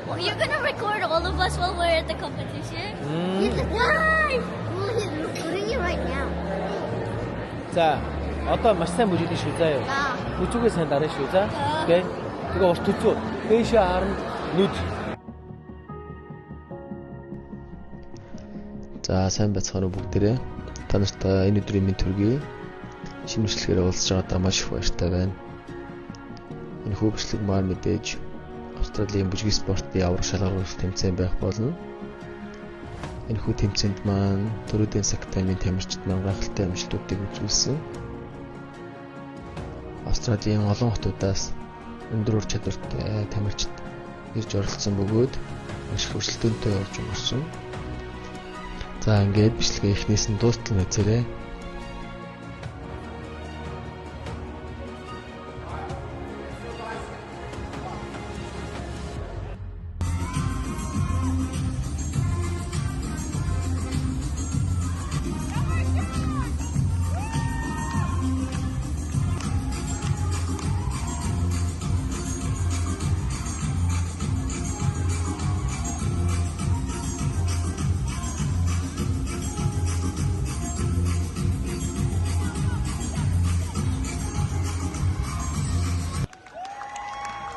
Well, you're gonna record all of us while we're at the competition? Why? Well, he's recording it right now. 자, одоо маш сайн бүжиглэн шүү заяа. Бүжүүгээ сайн дараа шүү за. Окей. Тэгээ урт төцөө. Дээшээ харна нүд. За, сайн байцгаана уу бүгдээрээ. Та нартай энэ өдрийн минь төргий. Шинэ бичлэгээр уулзж байгаадаа маш их баяртай байна. Энэ хүү бичлэг маань мэдээж Австралийн бүжгийн спортын авраг шалгаруулах тэмцээн байх болно. Энэ хүү тэмцээнд маань дөрөвдүгээр сагтаймын тамирчид маань гайхалтай амжилтуудыг үзүүлсэн. Австралийн олон хотуудаас өндөр ур чадвартай тамирчид ирж оролцсон бөгөөд маш их өрсөлдөөнтэй явж өнгөрсөн. За ингээд бичлэгээ эхнээс нь дуустал үзээрэй.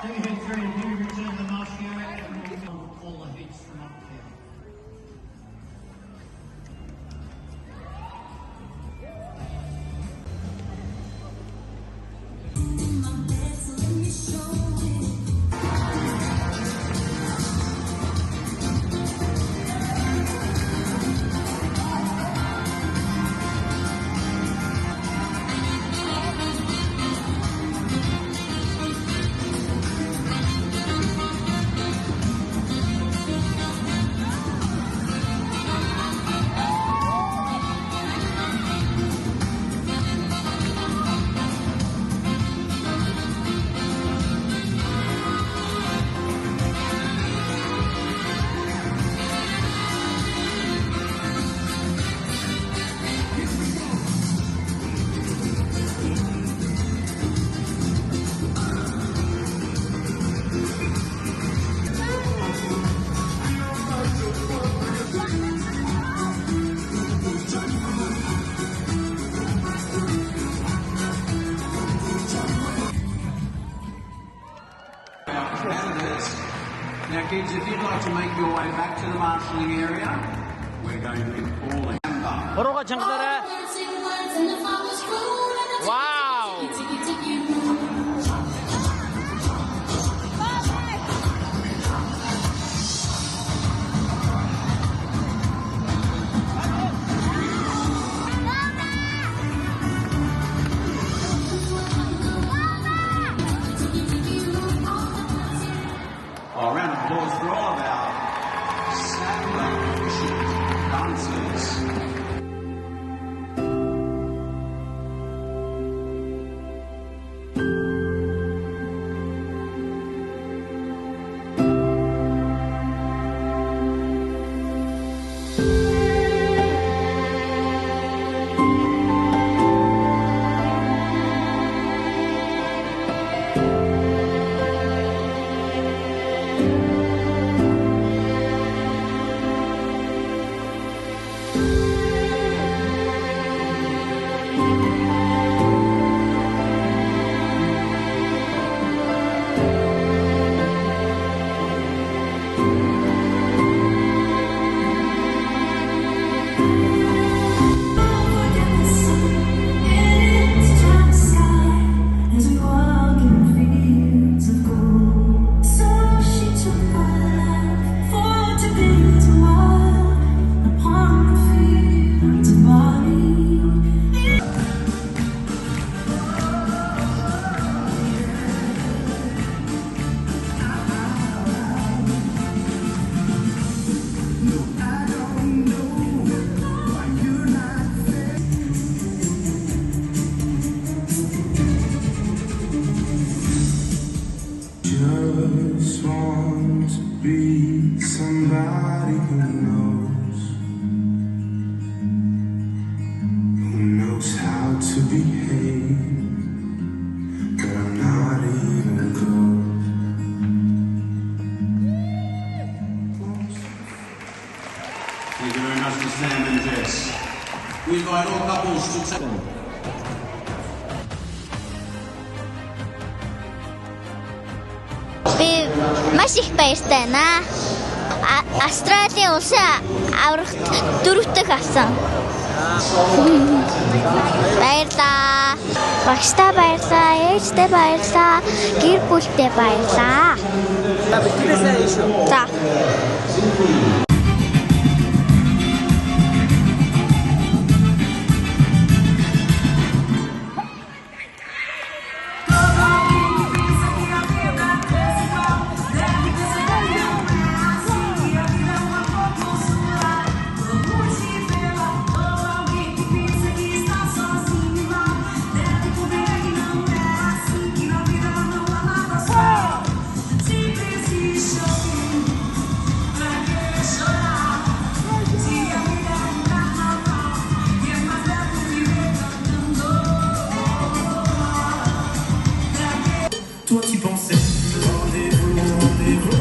Then we head through and return the marching area and we'll film all the hits from up there. Now kids, if you'd like to make your way back to the marshalling area, we're going to be calling. Хорууга чангалаарай. Вау! A round of applause for all of our samba dancers. Just want to be somebody who knows how to behave, but I'm not even close. bring us to Sam and Jess. We invite all couples to take... Би маш их баяртай байна. Австралийн улсын аврагт 4 дахь авсан. Баярлаа. Багштай баярлаа, ээжтэй баярлаа, гэр бүлтэй баярлаа. За. Toi qui pensais rendez-vous, rendez-vous.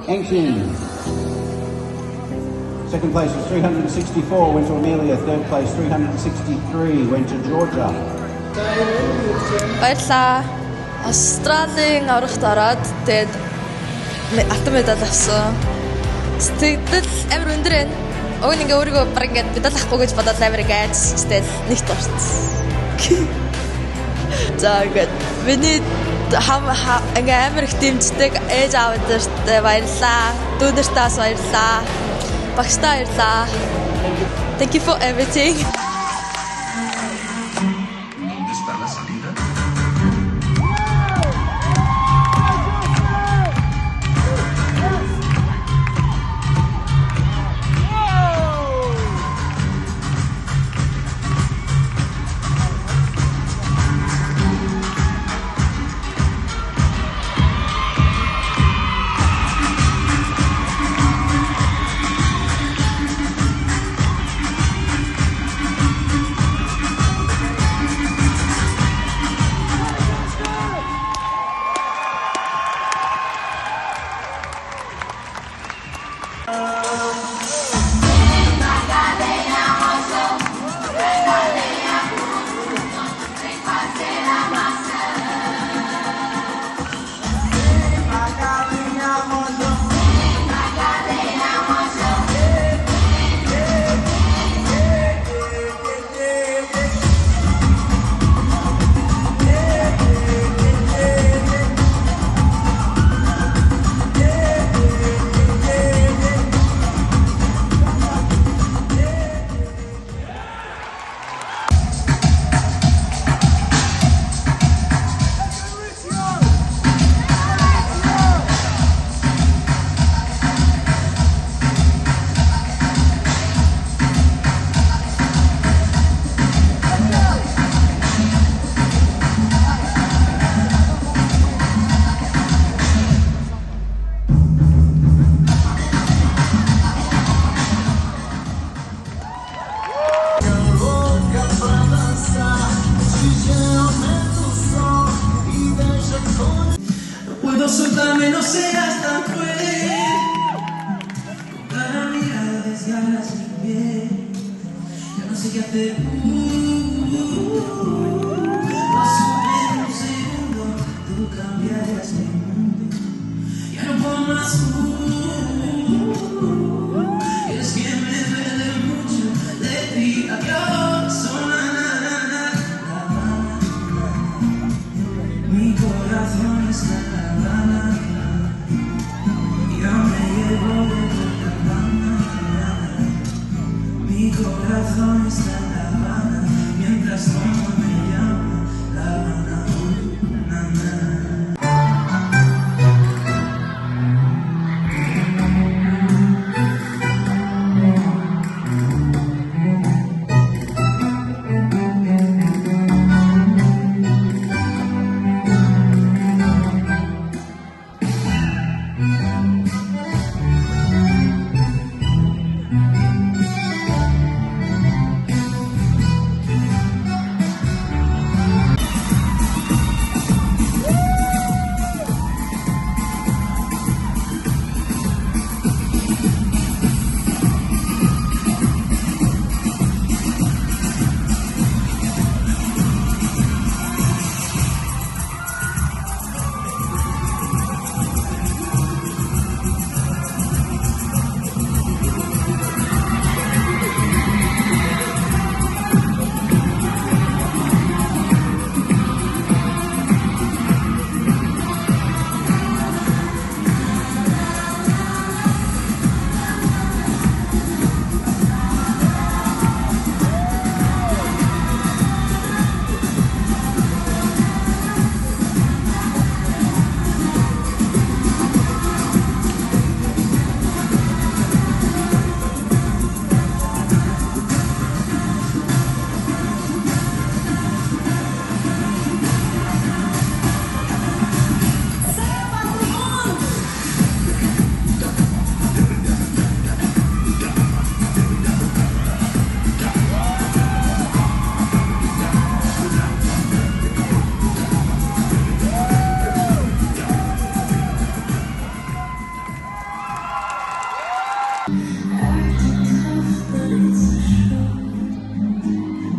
Engshing. Second place was 364, went to Amelia. Third place, 363, went to Georgia. Баярлаа. Австралийн аврагт ороод тэгээд алтан медаль авсан. Сэтгэл амар өндөр байна. Уг нь ингээ өөрийгөө баг ингээ медаль авахгүй гэж бодоод амар гайж сэтгэл нэгт орсон. За ингээд миний ингээ амар их дэмждэг ээж аав нартай баярлаа. Дүү нартай бас баярлаа. Багштай баярлаа. Thank you for everything. Puedo soltarme, no seas tan cruel. Para mirar desgarras mi piel. Ya no sé qué hacer. Paso en un segundo, tú cambiarías mi mundo. Ya no puedo más. más. Es que me duele mucho decir adiós. Mi corazón está en La Habana. Ya me llevo de vuelta a La Habana. Mi corazón está en La Habana. Mientras como me llama La Habana. Na, na.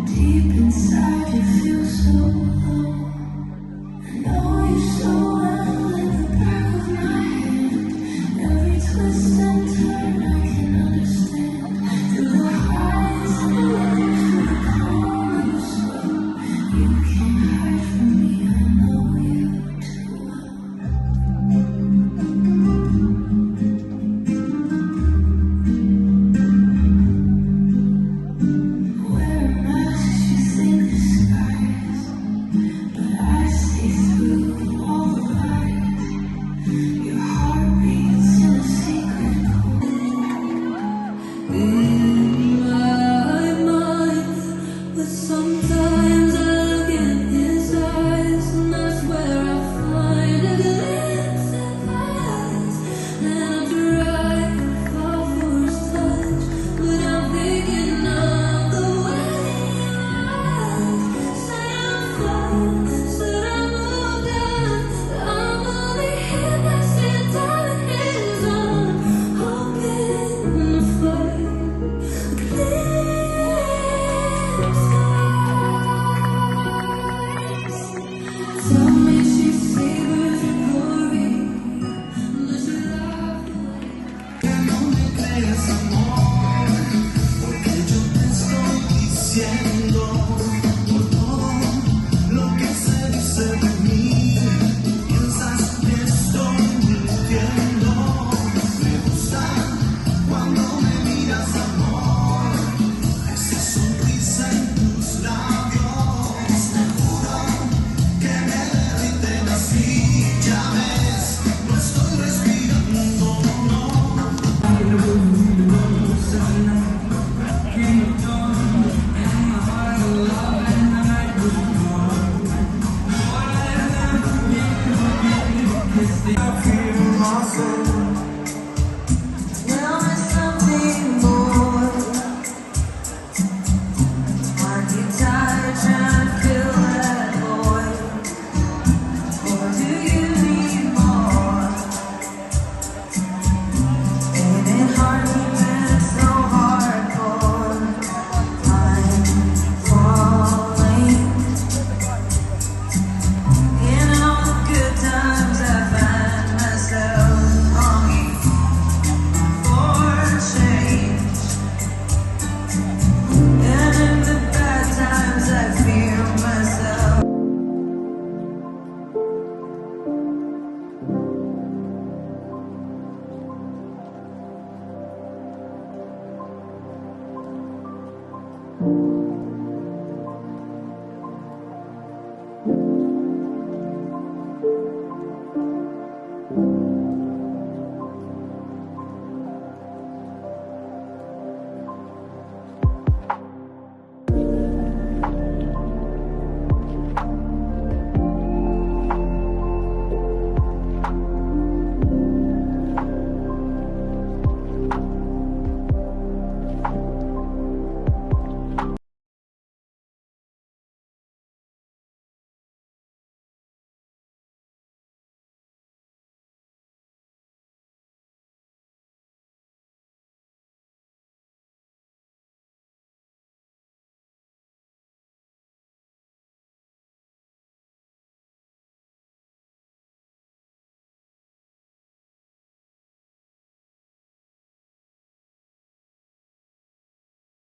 Deep inside you feel so low. I know you're so